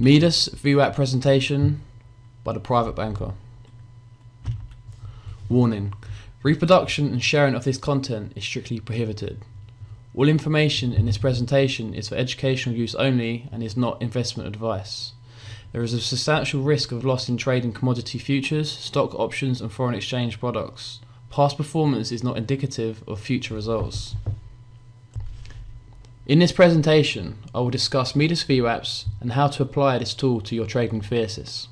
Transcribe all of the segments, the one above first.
Midas VWAP presentation by the private banker. Warning: reproduction and sharing of this content is strictly prohibited. All information in this presentation is for educational use only and is not investment advice. There is a substantial risk of loss in trading commodity futures, stock options and foreign exchange products. Past performance is not indicative of future results. In this presentation, I will discuss Midas VWAPs and how to apply this tool to your trading thesis.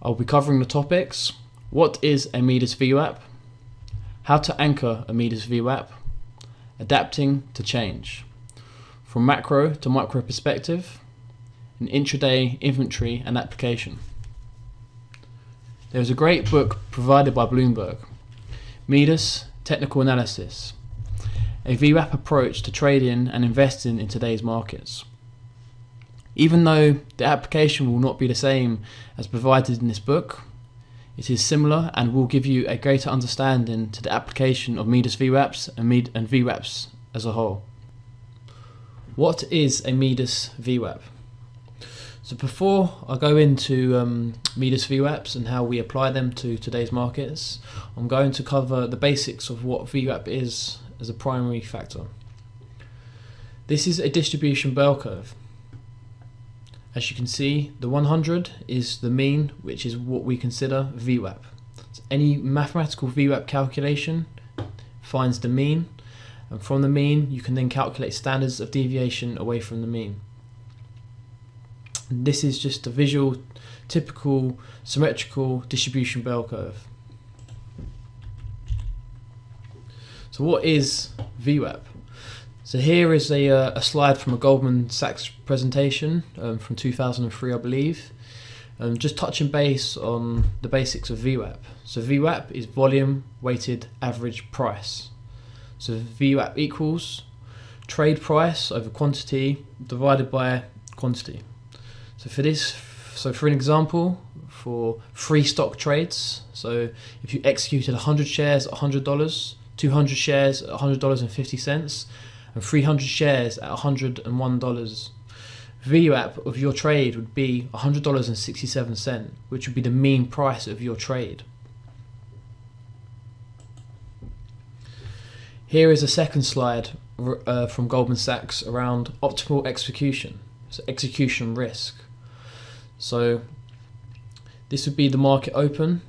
I will be covering the topics: what is a Midas VWAP, how to anchor a Midas VWAP, adapting to change, from macro to micro perspective, an intraday inventory and application. There is a great book provided by Bloomberg, Midas Technical Analysis, a VWAP approach to trading and investing in today's markets. Even though the application will not be the same as provided in this book, it is similar and will give you a greater understanding to the application of Midas VWAPs and VWAPs as a whole. What is a Midas VWAP? So before I go into Midas VWAPs and how we apply them to today's markets, I'm going to cover the basics of what VWAP is as a primary factor. This is a distribution bell curve. As you can see, the 100 is the mean, which is what we consider VWAP. So any mathematical VWAP calculation finds the mean, and from the mean you can then calculate standards of deviation away from the mean. This is just a visual, typical symmetrical distribution bell curve. So what is VWAP? So here is a slide from a Goldman Sachs presentation from 2003, I believe. Just touching base on the basics of VWAP. So VWAP is volume weighted average price. So VWAP equals trade price over quantity divided by quantity. So for an example, for free stock trades, so if you executed 100 shares at $100, 200 shares at $100.50, and 300 shares at $101, VWAP of your trade would be $100.67, which would be the mean price of your trade. Here is a second slide from Goldman Sachs around optimal execution, so execution risk. So this would be the market open,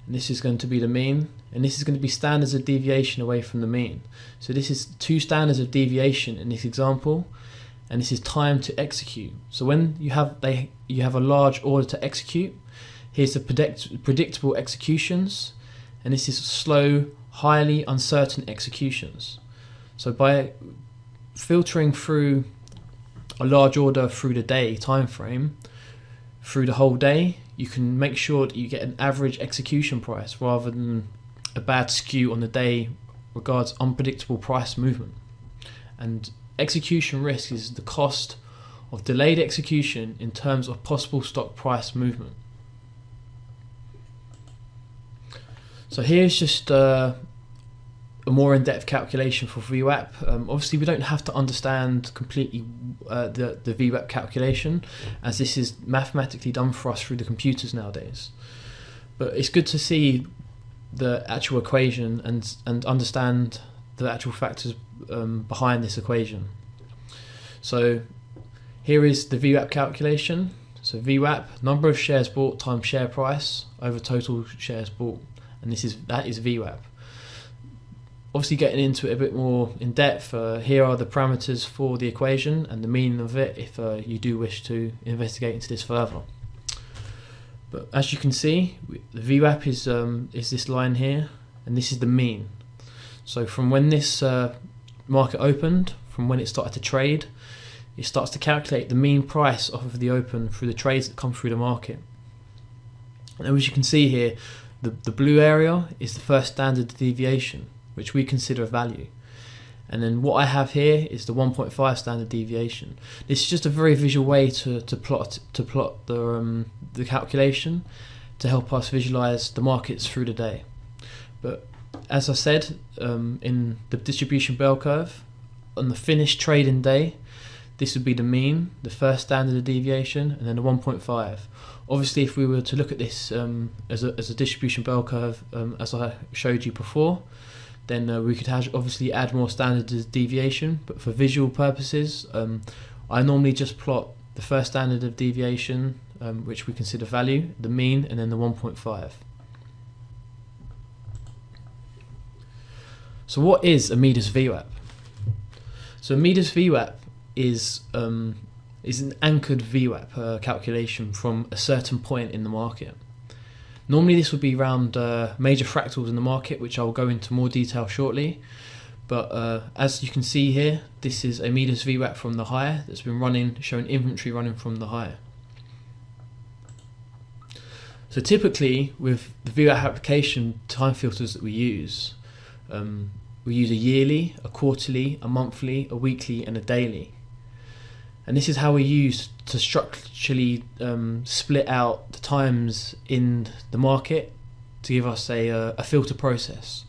and this is going to be the mean, and this is going to be standards of deviation away from the mean. So this is two standards of deviation in this example, and this is time to execute. So when you have a large order to execute, here's the predictable executions, and this is slow, highly uncertain executions. So by filtering through a large order through the day time frame, through the whole day, you can make sure that you get an average execution price rather than a bad skew on the day regards unpredictable price movement. And execution risk is the cost of delayed execution in terms of possible stock price movement. So here's just a more in-depth calculation for VWAP. Obviously we don't have to understand completely the VWAP calculation, as this is mathematically done for us through the computers nowadays. But it's good to see the actual equation and understand the actual factors behind this equation. So here is the VWAP calculation. So VWAP, number of shares bought times share price over total shares bought, and that is VWAP. Obviously getting into it a bit more in depth, here are the parameters for the equation and the meaning of it if you do wish to investigate into this further. But as you can see, the VWAP is this line here, and this is the mean. So from when this market opened, from when it started to trade, it starts to calculate the mean price off of the open through the trades that come through the market. And as you can see here, the blue area is the first standard deviation, which we consider a value. And then what I have here is the 1.5 standard deviation. This is just a very visual way to plot the calculation to help us visualize the markets through the day. But as I said, in the distribution bell curve, on the finished trading day, this would be the mean, the first standard deviation, and then the 1.5. Obviously, if we were to look at this as a distribution bell curve, as I showed you before, then we could obviously add more standard deviation. But for visual purposes, I normally just plot the first standard of deviation, which we consider value, the mean, and then the 1.5. So what is a Midas VWAP? So a Midas VWAP is an anchored VWAP calculation from a certain point in the market. Normally this would be around major fractals in the market, which I'll go into more detail shortly. But as you can see here, this is a Midas VWAP from the high that's been running, showing inventory running from the high. So typically with the VWAP application time filters that we use a yearly, a quarterly, a monthly, a weekly, and a daily. And this is how we use to structurally split out the times in the market to give us a filter process.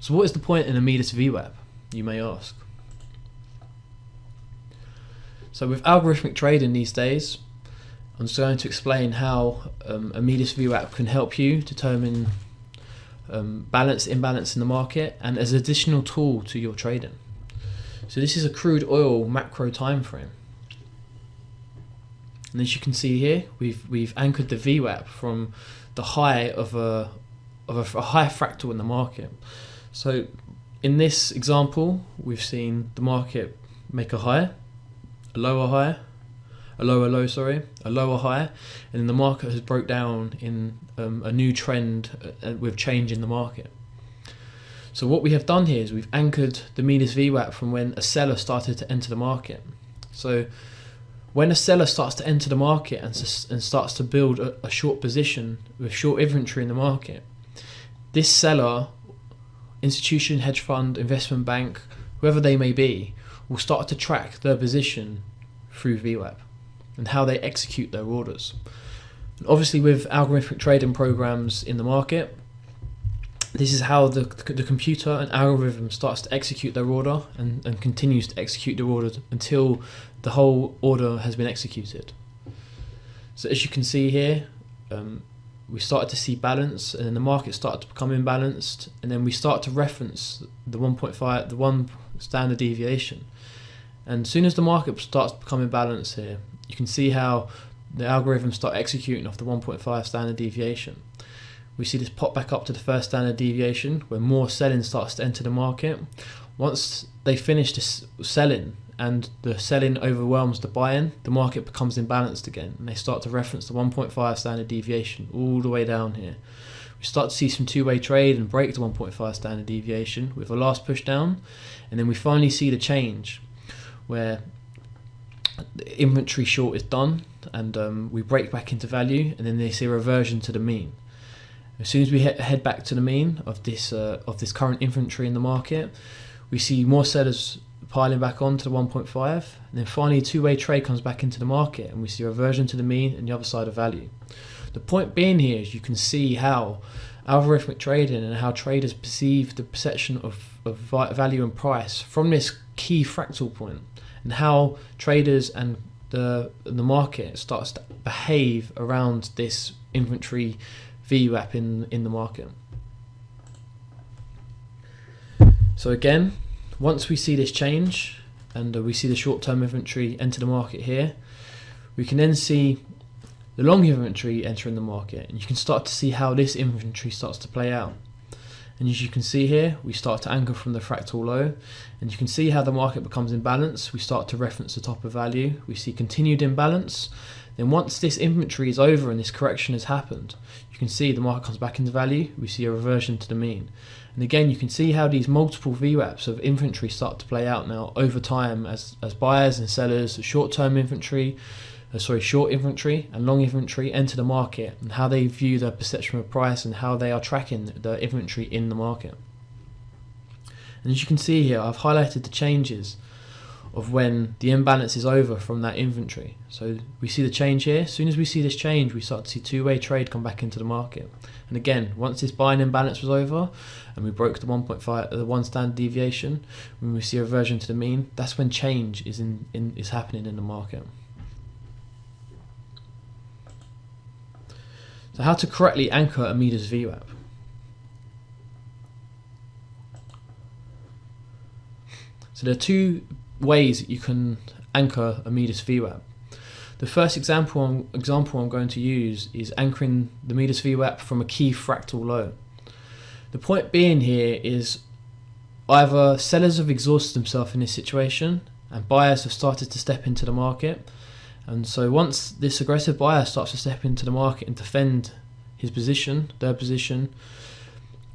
So what is the point in a Midas VWAP, you may ask? So with algorithmic trading these days, I'm just going to explain how a Midas VWAP can help you determine balance, imbalance in the market, and as an additional tool to your trading. So this is a crude oil macro time frame. And as you can see here, we've anchored the VWAP from the high of a high fractal in the market. So in this example, we've seen the market make a high, a lower high, a lower low, a lower high, and then the market has broke down in a new trend with change in the market. So what we have done here is we've anchored the Midas VWAP from when a seller started to enter the market. So when a seller starts to enter the market and starts to build a short position with short inventory in the market, this seller, institution, hedge fund, investment bank, whoever they may be, will start to track their position through VWAP and how they execute their orders. And obviously with algorithmic trading programs in the market, this is how the computer and algorithm starts to execute their order and continues to execute the order until the whole order has been executed. So as you can see here, we started to see balance, and then the market started to become imbalanced, and then we start to reference the 1.5, the one standard deviation. And as soon as the market starts to become imbalanced here, you can see how the algorithms start executing off the 1.5 standard deviation. We see this pop back up to the first standard deviation where more selling starts to enter the market. Once they finish this selling and the selling overwhelms the buying, the market becomes imbalanced again, and they start to reference the 1.5 standard deviation all the way down here. We start to see some two-way trade and break the 1.5 standard deviation with a last push down, and then we finally see the change where the inventory short is done, and we break back into value, and then they see a reversion to the mean. As soon as we head back to the mean of this current inventory in the market, we see more sellers piling back on to the 1.5, and then finally a two-way trade comes back into the market, and we see a reversion to the mean and the other side of value. The point being here is you can see how algorithmic trading and how traders perceive the perception of value and price from this key fractal point, and how traders and the market starts to behave around this inventory VWAP in the market. So again, once we see this change and we see the short-term inventory enter the market here, we can then see the long inventory entering the market, and you can start to see how this inventory starts to play out. And as you can see here, we start to anchor from the fractal low, and you can see how the market becomes imbalanced. We start to reference the top of value. We see continued imbalance. Then once this inventory is over and this correction has happened, you can see the market comes back into value. We see a reversion to the mean. And again, you can see how these multiple VWAPs of inventory start to play out now over time as buyers and sellers, short inventory and long inventory enter the market, and how they view their perception of price and how they are tracking the inventory in the market. And as you can see here, I've highlighted the changes of when the imbalance is over from that inventory. So we see the change here. As soon as we see this change, we start to see two-way trade come back into the market. And again, once this buying imbalance was over and we broke the 1.5, the one standard deviation, when we see a reversion to the mean, that's when change is happening in the market. So how to correctly anchor a Midas VWAP? So there are two ways that you can anchor a Midas VWAP. The first example I'm going to use is anchoring the Midas VWAP from a key fractal low. The point being here is either sellers have exhausted themselves in this situation and buyers have started to step into the market, and so once this aggressive buyer starts to step into the market and defend his position, their position,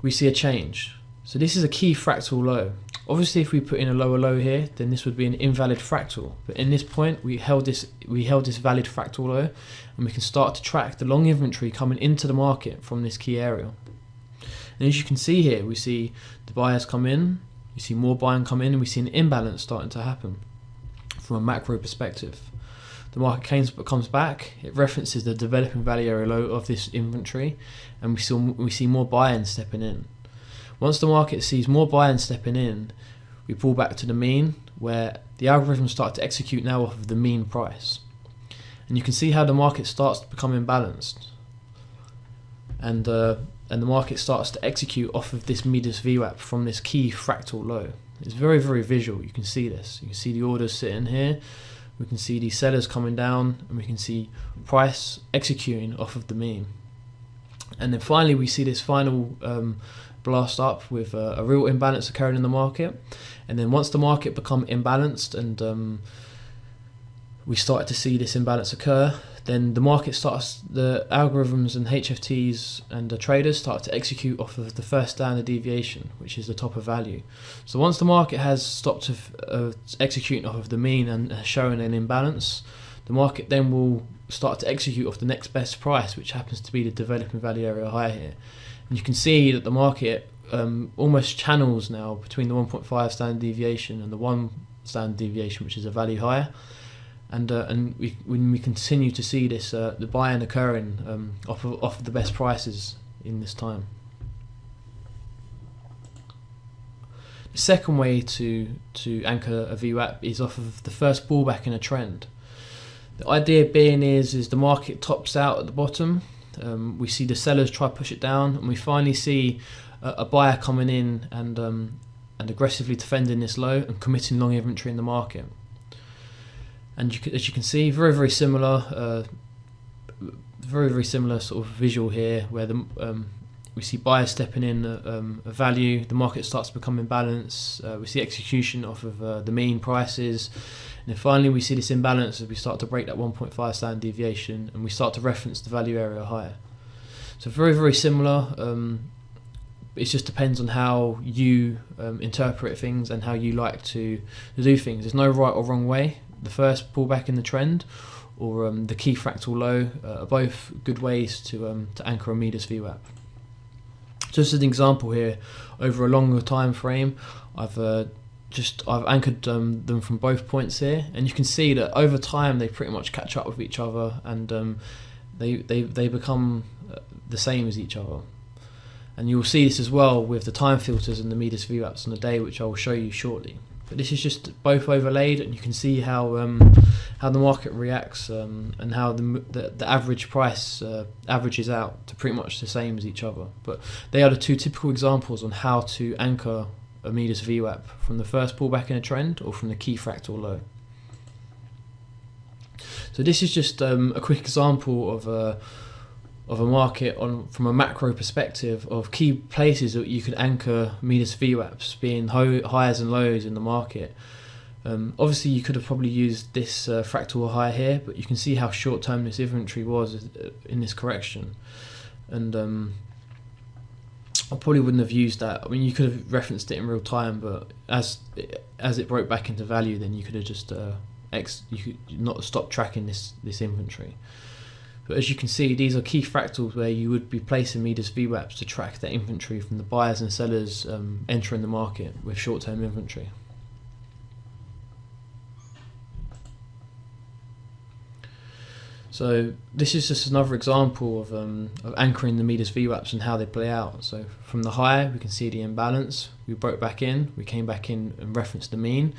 we see a change. So this is a key fractal low. Obviously, if we put in a lower low here, then this would be an invalid fractal. But in this point, we held this valid fractal low, and we can start to track the long inventory coming into the market from this key area. And as you can see here, we see the buyers come in, we see more buying come in, and we see an imbalance starting to happen from a macro perspective. The market comes back, it references the developing value area low of this inventory, and we see more buying stepping in. Once the market sees more buying stepping in, we pull back to the mean, where the algorithms start to execute now off of the mean price. And you can see how the market starts to become imbalanced. And the market starts to execute off of this Midas VWAP from this key fractal low. It's very, very visual. You can see this. You can see the orders sitting here. We can see these sellers coming down, and we can see price executing off of the mean. And then finally, we see this final blast up with a real imbalance occurring in the market. And then once the market become imbalanced and we started to see this imbalance occur, then the algorithms and HFTs and the traders start to execute off of the first standard deviation, which is the top of value. So once the market has stopped executing off of the mean and showing an imbalance, the market then will start to execute off the next best price, which happens to be the developing value area high here. And you can see that the market almost channels now between the 1.5 standard deviation and the 1 standard deviation, which is a value higher. And when we continue to see this, the buying occurring off of the best prices in this time. The second way to anchor a VWAP is off of the first pullback in a trend. The idea being is the market tops out at the bottom. We see the sellers try to push it down, and we finally see a buyer coming in and aggressively defending this low and committing long inventory in the market. And as you can see, very, very similar, sort of visual here, where we see buyers stepping in a value, the market starts to become imbalanced, we see execution off of the mean prices, and then finally we see this imbalance as we start to break that 1.5 standard deviation and we start to reference the value area higher. So very, very similar. It just depends on how you interpret things and how you like to do things. There's no right or wrong way. The first pullback in the trend or the key fractal low are both good ways to anchor a Midas VWAP. Just as an example here, over a longer time frame, I've anchored them from both points here, and you can see that over time they pretty much catch up with each other, and they become the same as each other. And you'll see this as well with the time filters and the Midas VWAPs on the day, which I will show you shortly. But this is just both overlaid, and you can see how the market reacts and how the average price averages out to pretty much the same as each other. But they are the two typical examples on how to anchor a Midas VWAP from the first pullback in a trend or from the key fractal low. So this is just a quick example of a market from a macro perspective of key places that you could anchor Midas VWAPs, being highs and lows in the market. Obviously you could have probably used this fractal high here, but you can see how short term this inventory was in this correction, and I probably wouldn't have used that. I mean, you could have referenced it in real time, but as it broke back into value, then you could have just you could not stop tracking this inventory. But as you can see, these are key fractals where you would be placing Midas VWAPs to track that inventory from the buyers and sellers entering the market with short-term inventory. So this is just another example of anchoring the Midas VWAPs and how they play out. So from the high, we can see the imbalance. We broke back in, we came back in and referenced the mean.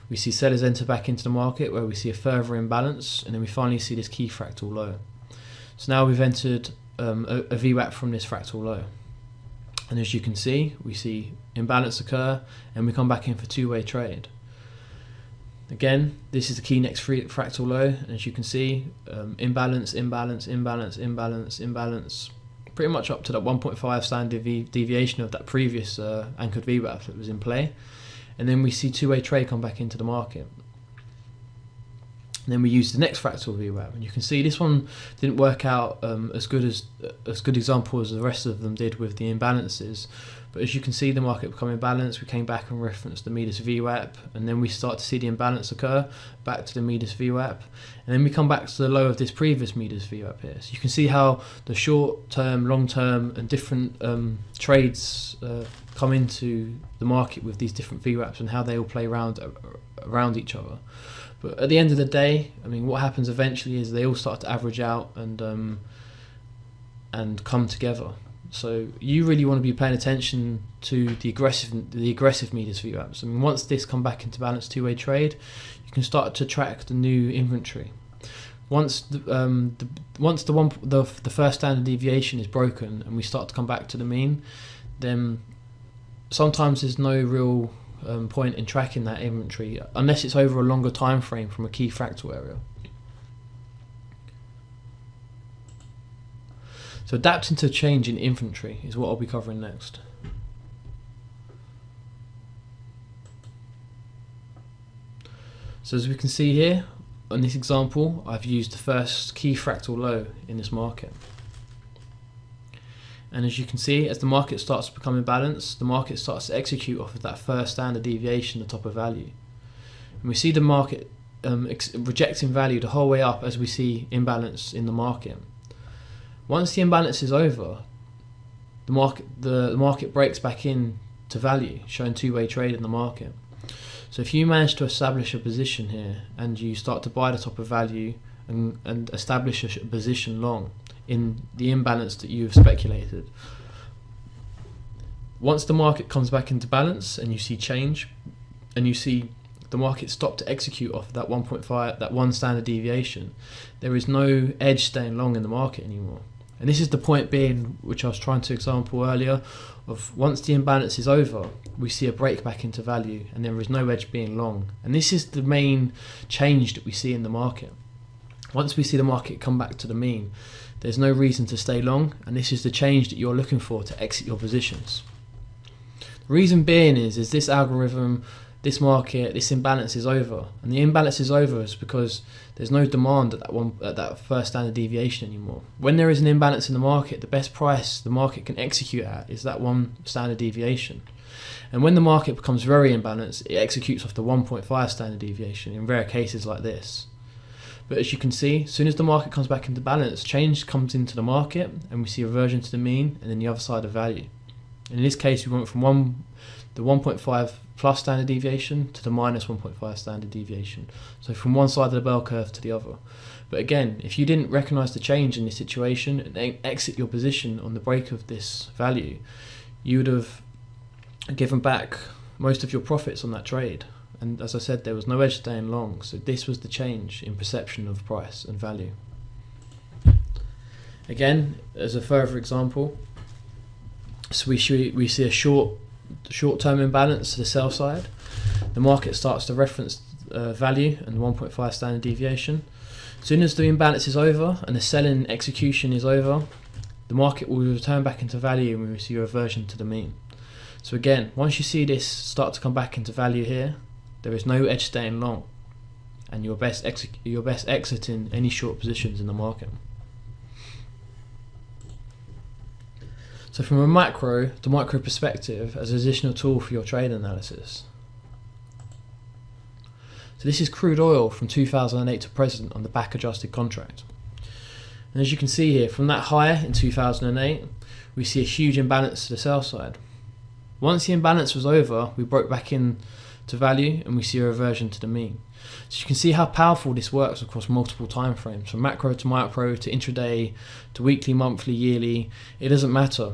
We see sellers enter back into the market where we see a further imbalance, and then we finally see this key fractal low. So now we've entered a VWAP from this fractal low. And as you can see, we see imbalance occur and we come back in for two-way trade. Again, this is the key next fractal low, and as you can see, imbalance, imbalance, imbalance, imbalance, imbalance, pretty much up to that 1.5 standard deviation of that previous anchored VWAP that was in play. And then we see two-way trade come back into the market. And then we use the next fractal VWAP, and you can see this one didn't work out as good example as the rest of them did with the imbalances. But as you can see, the market becoming balanced. We came back and referenced the Midas VWAP, and then we start to see the imbalance occur back to the Midas VWAP, and then we come back to the low of this previous Midas VWAP here. So you can see how the short-term, long-term, and different trades come into the market with these different VWAPs and how they all play around each other. But at the end of the day, I mean, what happens eventually is they all start to average out and come together. So you really want to be paying attention to the aggressive Midas VWAPs. I mean, once this come back into balance two-way trade, you can start to track the new inventory. Once the first standard deviation is broken and we start to come back to the mean, then sometimes there's no real point in tracking that inventory unless it's over a longer time frame from a key fractal area. So adapting to change in inventory is what I'll be covering next. So as we can see here on this example, I've used the first key fractal low in this market. And as you can see, as the market starts to become imbalanced, the market starts to execute off of that first standard deviation, the top of value. And we see the market rejecting value the whole way up as we see imbalance in the market. Once the imbalance is over, the market breaks back in to value, showing two-way trade in the market. So if you manage to establish a position here and you start to buy the top of value and establish a position long in the imbalance that you've speculated, once the market comes back into balance and you see change and you see the market stop to execute off that 1.5, that one standard deviation, there is no edge staying long in the market anymore. And this is the point being, which I was trying to example earlier, of once the imbalance is over, we see a break back into value and there is no edge being long. And this is the main change that we see in the market. Once we see the market come back to the mean, there's no reason to stay long, and this is the change that you're looking for to exit your positions. The reason being is this algorithm, this market, this imbalance is over, and the imbalance is over is because there's no demand at that first standard deviation anymore. When there is an imbalance in the market, the best price the market can execute at is that one standard deviation. And when the market becomes very imbalanced, it executes off the 1.5 standard deviation in rare cases like this. But as you can see, as soon as the market comes back into balance, change comes into the market and we see a reversion to the mean and then the other side of value. And in this case, we went from the 1.5 plus standard deviation to the minus 1.5 standard deviation. So from one side of the bell curve to the other. But again, if you didn't recognize the change in this situation and then exit your position on the break of this value, you would have given back most of your profits on that trade. And as I said, there was no edge staying long. So this was the change in perception of price and value. Again, as a further example, so we see a short-term imbalance to the sell side. The market starts to reference value and 1.5 standard deviation. As soon as the imbalance is over and the selling execution is over, the market will return back into value and we see a reversion to the mean. So again, once you see this start to come back into value here, there is no edge staying long, and you're best exiting any short positions in the market. So from a macro to micro perspective, as an additional tool for your trade analysis. So this is crude oil from 2008 to present on the back adjusted contract. And as you can see here, from that high in 2008, we see a huge imbalance to the sell side. Once the imbalance was over, we broke back in to value, and we see a reversion to the mean. So you can see how powerful this works across multiple time frames, from macro to micro to intraday to weekly, monthly, yearly. It doesn't matter.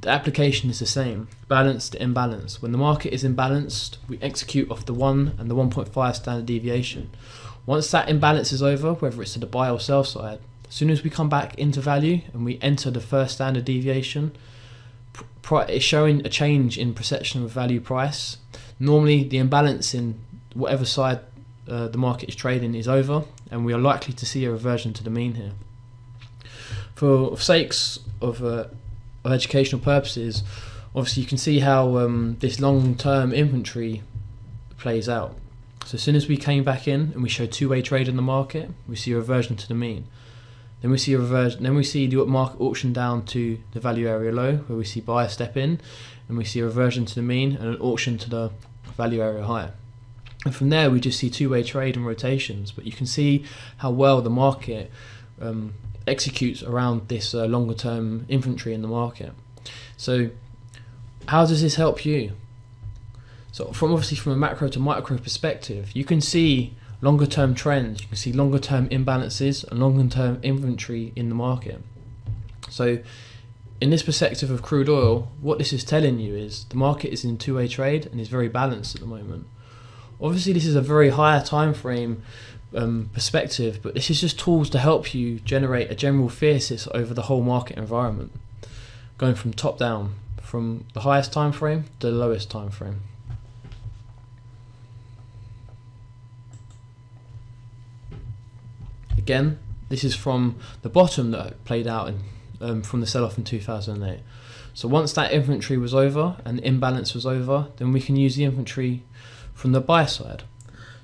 The application is the same, balance to imbalance. When the market is imbalanced, we execute off the 1 and the 1.5 standard deviation. Once that imbalance is over, whether it's to the buy or sell side, as soon as we come back into value and we enter the first standard deviation, it's showing a change in perception of value price. Normally the imbalance in whatever side the market is trading is over, and we are likely to see a reversion to the mean here. For sakes of educational purposes, obviously you can see how this long-term inventory plays out. So as soon as we came back in and we show two-way trade in the market, we see a reversion to the mean. Then we see a reversion. Then we see the market auction down to the value area low, where we see buyers step in, and we see a reversion to the mean and an auction to the value area high. And from there, we just see two-way trade and rotations. But you can see how well the market executes around this longer-term inventory in the market. So, how does this help you? So, from a macro to micro perspective, you can see longer term trends, you can see longer term imbalances and longer term inventory in the market. So in this perspective of crude oil, what this is telling you is the market is in two-way trade and is very balanced at the moment. Obviously this is a very higher time frame perspective, but this is just tools to help you generate a general thesis over the whole market environment, going from top down, from the highest time frame to the lowest time frame. Again, this is from the bottom that played out from the sell-off in 2008. So once that inventory was over and the imbalance was over, then we can use the inventory from the buy side.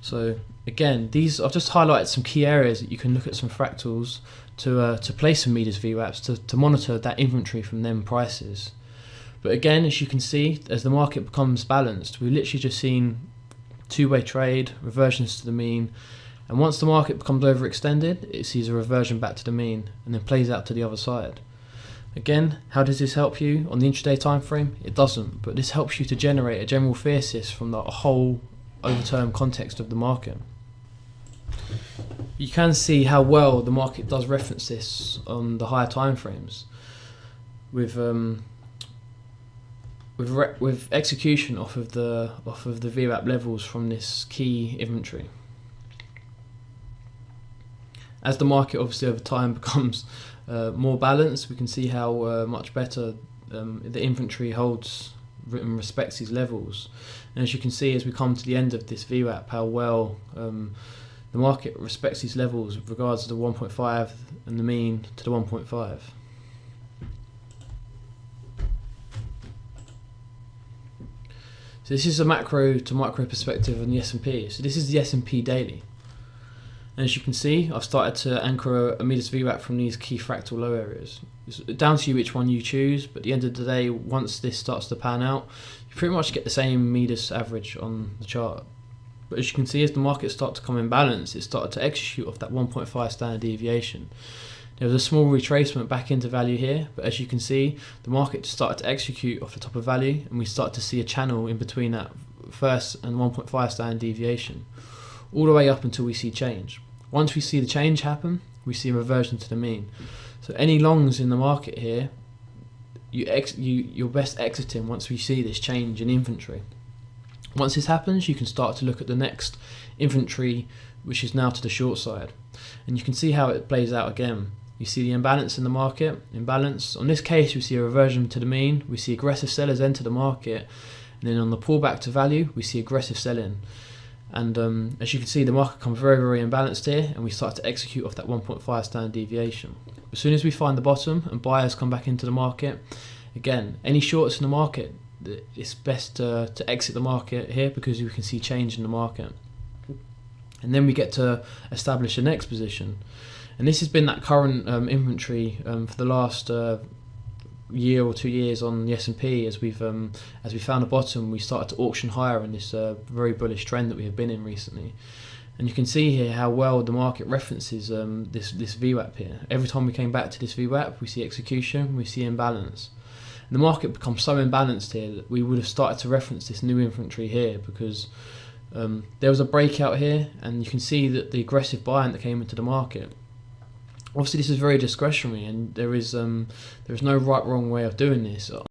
So again, I've just highlighted some key areas that you can look at some fractals to place some Midas VWAPs to monitor that inventory from them prices. But again, as you can see, as the market becomes balanced, we've literally just seen two-way trade, reversions to the mean. And once the market becomes overextended, it sees a reversion back to the mean and then plays out to the other side. Again, how does this help you on the intraday time frame? It doesn't, but this helps you to generate a general thesis from the whole over-term context of the market. You can see how well the market does reference this on the higher time frames, with execution off of the VWAP levels from this key inventory. As the market obviously over time becomes more balanced, we can see how much better the inventory holds and respects these levels. And as you can see, as we come to the end of this VWAP, how well the market respects these levels with regards to the 1.5 and the mean to the 1.5. So this is a macro to micro perspective on the S&P. So this is the S&P daily. And as you can see, I've started to anchor a Midas VWAP from these key fractal low areas. It's down to you which one you choose, but at the end of the day, once this starts to pan out, you pretty much get the same Midas average on the chart. But as you can see, as the market starts to come in balance, it started to execute off that 1.5 standard deviation. There was a small retracement back into value here, but as you can see, the market started to execute off the top of value, and we start to see a channel in between that first and 1.5 standard deviation, all the way up until we see change. Once we see the change happen, we see a reversion to the mean. So any longs in the market here, you're best exiting once we see this change in inventory. Once this happens, you can start to look at the next inventory, which is now to the short side. And you can see how it plays out again. You see the imbalance in the market, imbalance. On this case, we see a reversion to the mean. We see aggressive sellers enter the market. And then on the pullback to value, we see aggressive selling. And as you can see, the market comes very, very imbalanced here, and we start to execute off that 1.5 standard deviation. As soon as we find the bottom and buyers come back into the market, again, any shorts in the market, it's best to exit the market here because we can see change in the market. And then we get to establish the next position. And this has been that current inventory for the last year or 2 years on the S&P. As we found a bottom, we started to auction higher in this very bullish trend that we have been in recently. And you can see here how well the market references this VWAP here. Every time we came back to this VWAP, we see execution, we see imbalance. And the market becomes so imbalanced here that we would have started to reference this new inventory here, because There was a breakout here, and you can see that the aggressive buying that came into the market. Obviously, this is very discretionary, and there is no right wrong way of doing this.